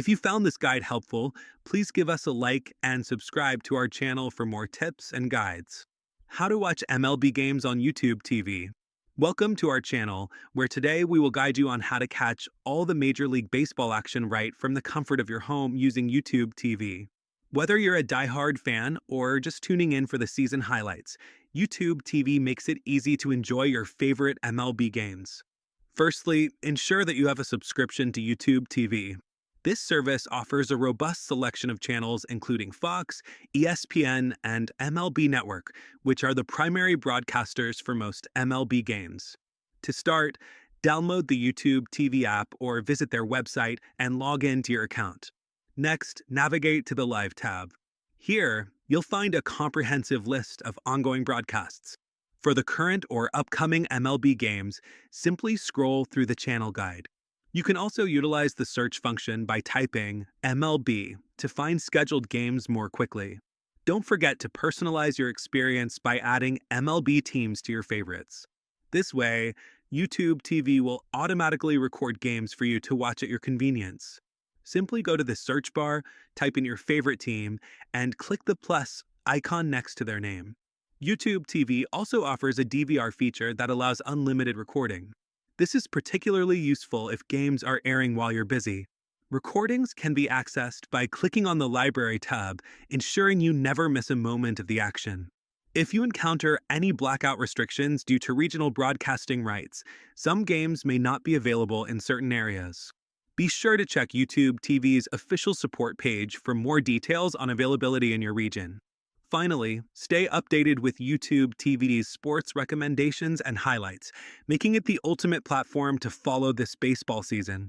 If you found this guide helpful, please give us a like and subscribe to our channel for more tips and guides. How to watch MLB games on YouTube TV. Welcome to our channel, where today we will guide you on how to catch all the Major League Baseball action right from the comfort of your home using YouTube TV. Whether you're a diehard fan or just tuning in for the season highlights, YouTube TV makes it easy to enjoy your favorite MLB games. Firstly, ensure that you have a subscription to YouTube TV. This service offers a robust selection of channels including Fox, ESPN, and MLB Network, which are the primary broadcasters for most MLB games. To start, download the YouTube TV app or visit their website and log in to your account. Next, navigate to the Live tab. Here, you'll find a comprehensive list of ongoing broadcasts. For the current or upcoming MLB games, simply scroll through the channel guide. You can also utilize the search function by typing MLB to find scheduled games more quickly. Don't forget to personalize your experience by adding MLB teams to your favorites. This way, YouTube TV will automatically record games for you to watch at your convenience. Simply go to the search bar, type in your favorite team, and click the plus icon next to their name. YouTube TV also offers a DVR feature that allows unlimited recording. This is particularly useful if games are airing while you're busy. Recordings can be accessed by clicking on the Library tab, ensuring you never miss a moment of the action. If you encounter any blackout restrictions due to regional broadcasting rights, some games may not be available in certain areas. Be sure to check YouTube TV's official support page for more details on availability in your region. Finally, stay updated with YouTube TV's sports recommendations and highlights, making it the ultimate platform to follow this baseball season.